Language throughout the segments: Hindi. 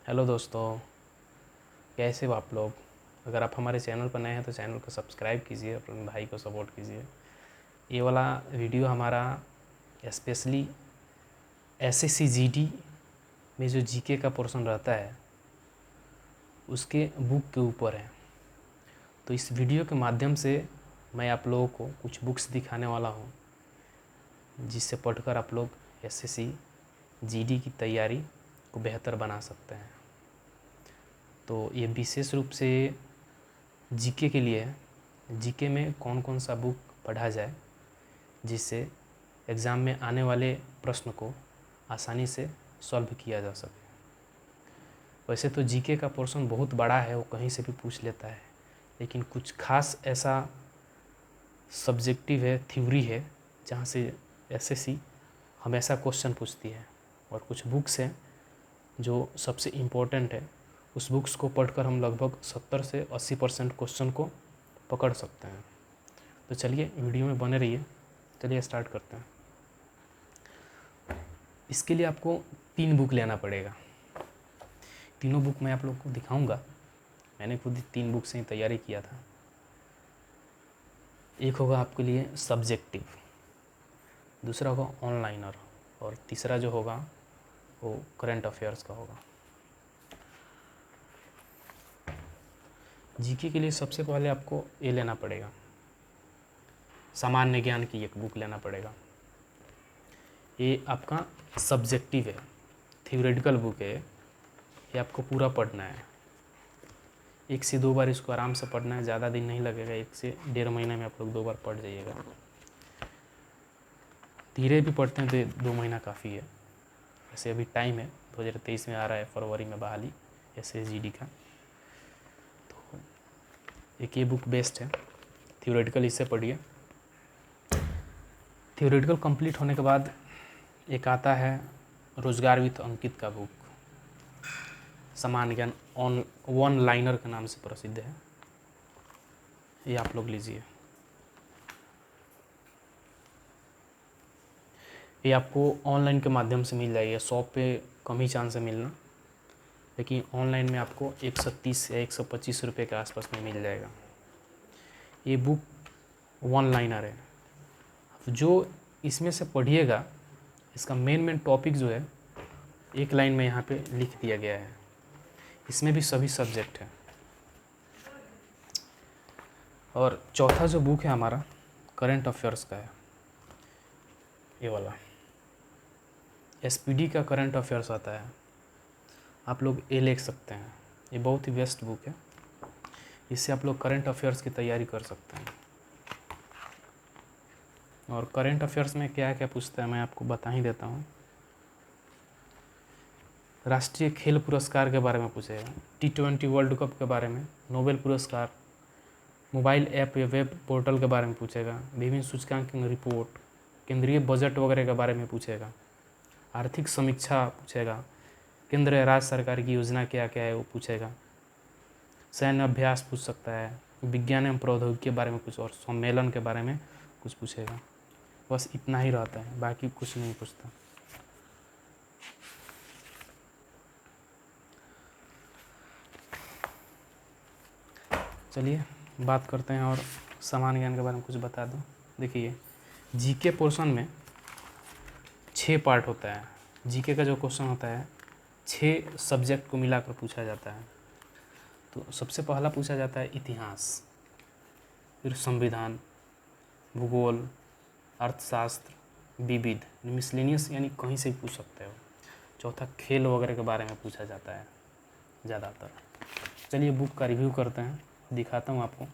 हेलो दोस्तों, कैसे हो आप लोग। अगर आप हमारे चैनल पर नए हैं तो चैनल को सब्सक्राइब कीजिए, अपने भाई को सपोर्ट कीजिए। ये वाला वीडियो हमारा स्पेशली एसएससी जीडी में जो जीके का पोर्शन रहता है उसके बुक के ऊपर है। तो इस वीडियो के माध्यम से मैं आप लोगों को कुछ बुक्स दिखाने वाला हूँ जिससे पढ़कर आप लोग एसएससी जीडी की तैयारी को बेहतर बना सकते हैं। तो ये विशेष रूप से जीके के लिए है। जीके में कौन कौन सा बुक पढ़ा जाए जिससे एग्ज़ाम में आने वाले प्रश्न को आसानी से सॉल्व किया जा सके। वैसे तो जीके का पोर्शन बहुत बड़ा है, वो कहीं से भी पूछ लेता है, लेकिन कुछ खास ऐसा सब्जेक्टिव है, थ्योरी है, जहाँ से एसएससी हमेशा क्वेश्चन पूछती है। और कुछ बुक्स हैं जो सबसे इम्पोर्टेंट है, उस बुक्स को पढ़कर हम लगभग 70 से 80% क्वेश्चन को पकड़ सकते हैं। तो चलिए वीडियो में बने रहिए। चलिए स्टार्ट करते हैं। इसके लिए आपको 3 बुक लेना पड़ेगा। तीनों बुक मैं आप लोग को दिखाऊंगा। मैंने खुद 3 बुक से ही तैयारी किया था। एक होगा आपके लिए सब्जेक्टिव, दूसरा होगा ऑनलाइनर, और तीसरा जो होगा वो करंट अफेयर्स का होगा। जीके के लिए सबसे पहले आपको ये लेना पड़ेगा, सामान्य ज्ञान की एक बुक लेना पड़ेगा। ये आपका सब्जेक्टिव है, थ्योरेटिकल बुक है। ये आपको पूरा पढ़ना है। 1 से 2 बार इसको आराम से पढ़ना है, ज़्यादा दिन नहीं लगेगा। 1 से 1.5 महीने में आप लोग 2 बार पढ़ जाइएगा। धीरे भी पढ़ते हैं तो 2 महीना काफ़ी है। वैसे अभी टाइम है, 2023 में आ रहा है फरवरी में बहाली एसएसजीडी का। तो एक ये बुक बेस्ट है, थ्योरेटिकल, इससे पढ़िए। थ्योरेटिकल कंप्लीट होने के बाद एक आता है रोजगार विद अंकित का बुक, सामान्य ज्ञान वन लाइनर के नाम से प्रसिद्ध है। ये आप लोग लीजिए। ये आपको ऑनलाइन के माध्यम से मिल जाएगी। शॉप पे कम ही चांस है मिलना, लेकिन ऑनलाइन में आपको 130 या 125 रुपये के आसपास में मिल जाएगा। ये बुक वन लाइनर है। जो इसमें से पढ़िएगा, इसका मेन टॉपिक जो है 1 लाइन में यहाँ पे लिख दिया गया है। इसमें भी सभी सब्जेक्ट है। और चौथा जो बुक है हमारा करंट अफेयर्स का है, ये वाला एसपीडी का करंट अफेयर्स आता है। आप लोग ये लिख सकते हैं। ये बहुत ही बेस्ट बुक है, इससे आप लोग करंट अफेयर्स की तैयारी कर सकते हैं। और करंट अफेयर्स में क्या क्या पूछता है मैं आपको बता ही देता हूँ। राष्ट्रीय खेल पुरस्कार के बारे में पूछेगा, T20 वर्ल्ड कप के बारे में, नोबेल पुरस्कार, मोबाइल ऐप या वेब पोर्टल के बारे में पूछेगा, विभिन्न सूचकांक रिपोर्ट, केंद्रीय बजट वगैरह के बारे में पूछेगा, आर्थिक समीक्षा पूछेगा, केंद्र या राज्य सरकार की योजना क्या क्या है वो पूछेगा, सैन्य अभ्यास पूछ सकता है, विज्ञान एवं प्रौद्योगिकी के बारे में कुछ, और सम्मेलन के बारे में कुछ पूछेगा। बस इतना ही रहता है, बाकी कुछ नहीं पूछता। चलिए बात करते हैं और सामान्य ज्ञान के बारे में कुछ बता दूं। देखिए, जीके पोर्शन में 6 पार्ट होता है। जीके का जो क्वेश्चन होता है 6 सब्जेक्ट को मिलाकर पूछा जाता है। तो सबसे पहला पूछा जाता है इतिहास, फिर संविधान, भूगोल, अर्थशास्त्र, विविध, मिसलेनियस यानी कहीं से भी पूछ सकते हो। चौथा खेल वगैरह के बारे में पूछा जाता है ज़्यादातर। चलिए बुक का रिव्यू करते हैं, दिखाता हूँ आपको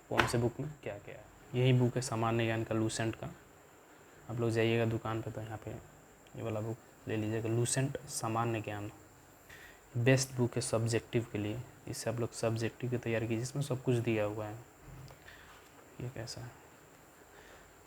कौन से बुक में क्या क्या है। यही बुक है सामान्य ज्ञान का, लूसेंट का। आप लोग जाइएगा दुकान पे तो यहाँ पे ये वाला बुक ले लीजिएगा, लूसेंट सामान्य ज्ञान। बेस्ट बुक है सब्जेक्टिव के लिए। इससे आप लोग सब्जेक्टिव की तैयारी कीजिए, इसमें सब कुछ दिया हुआ है। ये कैसा है,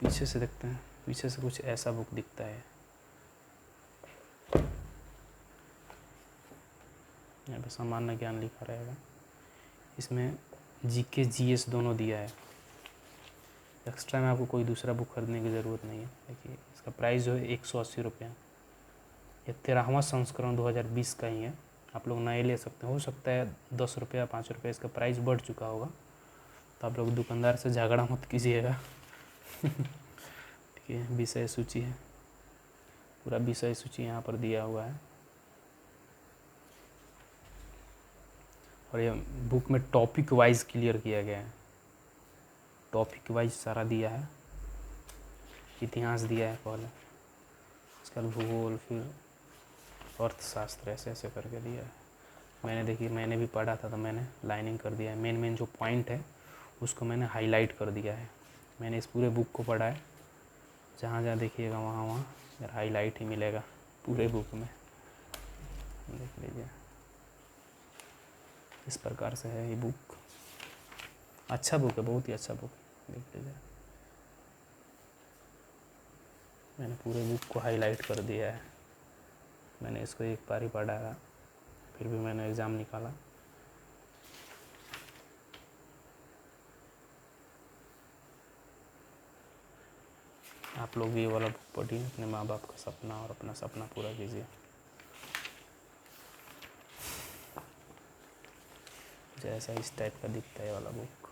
पीछे से देखते हैं, पीछे से कुछ ऐसा बुक दिखता है। यहाँ पे सामान्य ज्ञान लिखा रहेगा। इसमें जीके जीएस दोनों दिया है। एक्स्ट्रा में आपको कोई दूसरा बुक खरीदने की ज़रूरत नहीं है। देखिए इसका प्राइस जो है 180 रुपये। ये 13वां संस्करण 2020 का ही है। आप लोग नए ले सकते हैं। हो सकता है 10 रुपया 5 रुपया इसका प्राइस बढ़ चुका होगा, तो आप लोग दुकानदार से झगड़ा मत कीजिएगा। ठीक है, विषय सूची है, पूरा विषय सूची यहाँ पर दिया हुआ है। और ये बुक में टॉपिक वाइज क्लियर किया गया है, टॉपिक वाइज सारा दिया है। इतिहास दिया है पहले, उसके बाद भूगोल, फिर अर्थशास्त्र, ऐसे ऐसे करके दिया है। मैंने भी पढ़ा था तो मैंने लाइनिंग कर दिया है। मेन जो पॉइंट है उसको मैंने हाईलाइट कर दिया है। मैंने इस पूरे बुक को पढ़ा है, जहाँ जहाँ देखिएगा वहाँ यार हाईलाइट ही मिलेगा पूरे बुक में, देख लीजिए। इस प्रकार से है ये बुक, अच्छा बुक है, बहुत ही अच्छा बुक है, देख लीजिए। मैंने पूरे बुक को हाईलाइट कर दिया है। मैंने इसको एक बार ही पढ़ा था, फिर भी मैंने एग्ज़ाम निकाला। आप लोग भी ये वाला बुक पढ़िए, अपने माँ बाप का सपना और अपना सपना पूरा कीजिए। जैसा इस टाइप का दिखता है ये वाला बुक,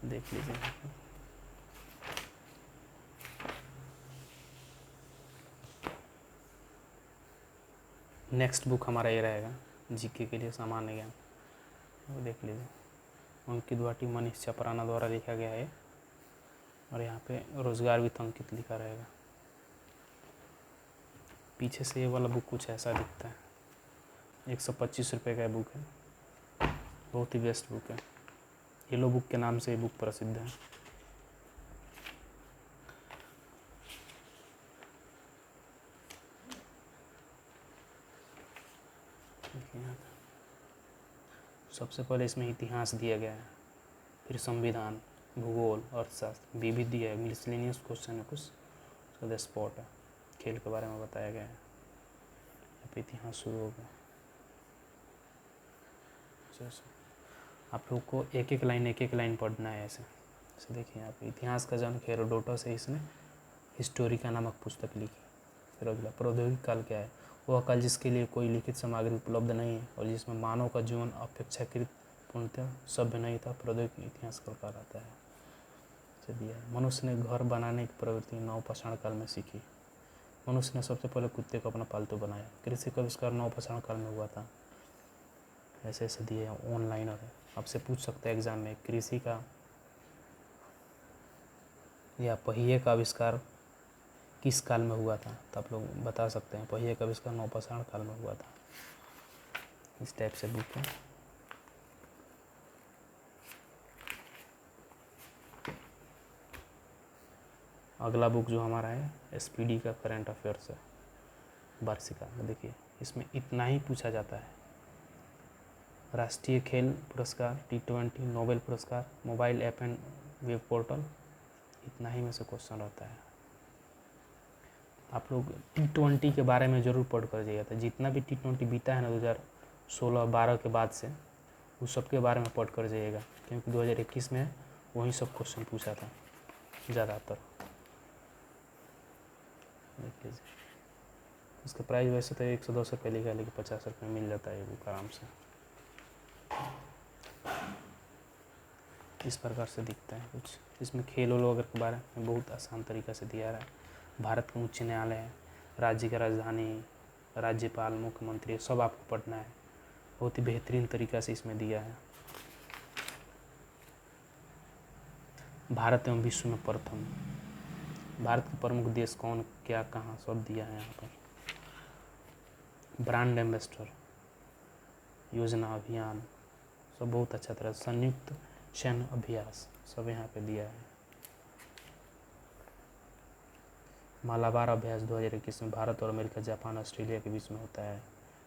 देख लीजिए। नेक्स्ट बुक हमारा ये रहेगा जीके के लिए सामान्य ज्ञान, वो देख लीजिए। अंकित भाटी, मनीष चपराना द्वारा लिखा गया है। और यहाँ पे रोजगार वित्त अंकित लिखा रहेगा। पीछे से ये वाला बुक कुछ ऐसा दिखता है। 125 रुपये का बुक है, बहुत ही बेस्ट बुक है। येलो बुक के नाम से ये बुक प्रसिद्ध है। सबसे पहले इसमें इतिहास दिया गया है, फिर संविधान, भूगोल, अर्थशास्त्र, विविध दिया है, मिसलेनियस क्वेश्चन है कुछ, उसका द स्पॉट है, खेल के बारे में बताया गया है। यहाँ पे इतिहास शुरू हो गया। आप लोग को एक एक लाइन पढ़ना है ऐसे। जैसे देखिए यहाँ पे इतिहास का जन्म हेरोडोटस से इसने हिस्टोरिका नामक पुस्तक लिखी। फिर अगला, प्रौद्योगिक काल क्या है? वह काल जिसके लिए कोई लिखित सामग्री उपलब्ध नहीं है और जिसमें मानव का जीवन अपेक्षाकृत पूर्णतः सभ्य नहीं था, प्रौद्योगिक इतिहास कहलाता है। दिया है। मनुष्य ने घर बनाने की प्रवृत्ति नवपाषाण काल में सीखी। मनुष्य ने सबसे पहले कुत्ते को अपना पालतू बनाया। कृषि का आविष्कार नवपाषाण काल में हुआ था। ऐसे ऐसे दिए हैं, ऑनलाइनर है, आपसे पूछ सकते हैं एग्जाम में, कृषि का या पहिए का आविष्कार किस काल में हुआ था, तो आप लोग बता सकते हैं पहिए का आविष्कार नवपाषाण काल में हुआ था। इस टाइप से बुक है। अगला बुक जो हमारा है एसपीडी का करंट अफेयर्स है, वार्षिका। देखिए इसमें इतना ही पूछा जाता है। राष्ट्रीय खेल पुरस्कार, T20, नोबेल पुरस्कार, mobile app and web portal, इतना ही में से क्वेश्चन रहता है। आप लोग T20 के बारे में ज़रूर पढ़ कर जाइएगा। तो जितना भी T20 बीता है ना 2016-12 के बाद से, उस सब के बारे में पढ़ कर जाइएगा, क्योंकि 2021 में वही सब क्वेश्चन पूछा था ज़्यादातर। देख लीजिए, इसका प्राइस वैसे तो 110 रुपये लिखा है, लेकिन 50 रुपये मिल जाता है ये बुक आराम से। इस प्रकार से दिखता है कुछ। इसमें खेल वगैरह के बारे में बहुत आसान तरीक़ा से दिया रहा है। भारत का उच्च न्यायालय है, राज्य की राजधानी, राज्यपाल, मुख्यमंत्री, सब आपको पढ़ना है। बहुत ही बेहतरीन तरीक़ा से इसमें दिया है। भारत एवं विश्व में प्रथम, भारत के प्रमुख देश कौन, क्या, कहाँ, सब दिया है यहाँ पर। ब्रांड एम्बेसडर, योजना, अभियान, सब बहुत अच्छा तरह। संयुक्त सैन्य अभ्यास, सब यहाँ पे दिया है। मालाबार अभ्यास 2021 में भारत और अमेरिका, जापान, ऑस्ट्रेलिया के बीच में होता है।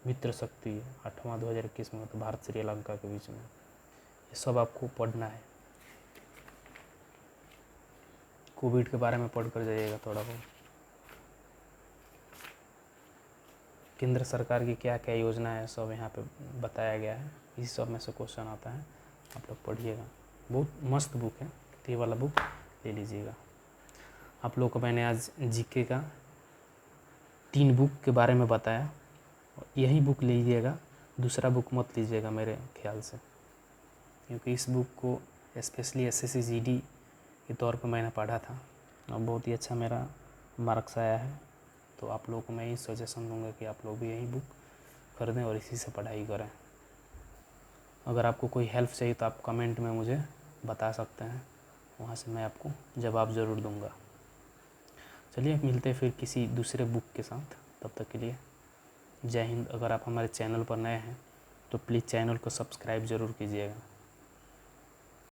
मित्र शक्ति 8वां 2021 में होता है, भारत श्रीलंका के बीच में। ये सब आपको पढ़ना है। कोविड के बारे में पढ़ कर जाइएगा थोड़ा बहुत। केंद्र सरकार की क्या क्या योजना है सब यहाँ पे बताया गया है। इसी सब में से क्वेश्चन आता है, आप लोग पढ़िएगा। बहुत मस्त बुक है, तो ये वाला बुक ले लीजिएगा। आप लोग को मैंने आज जीके का 3 बुक के बारे में बताया यही बुक लीजिएगा, दूसरा बुक मत लीजिएगा मेरे ख्याल से, क्योंकि इस बुक को स्पेशली एसएससी जीडी के तौर पर मैंने पढ़ा था और बहुत ही अच्छा मेरा मार्क्स आया है। तो आप लोगों को मैं यही सजेशन दूंगा कि आप लोग भी यही बुक खरीदें और इसी से पढ़ाई करें। अगर आपको कोई हेल्प चाहिए तो आप कमेंट में मुझे बता सकते हैं, वहाँ से मैं आपको जवाब ज़रूर दूंगा। चलिए मिलते हैं फिर किसी दूसरे बुक के साथ, तब तक के लिए जय हिंद। अगर आप हमारे चैनल पर नए हैं तो प्लीज़ चैनल को सब्सक्राइब ज़रूर कीजिएगा।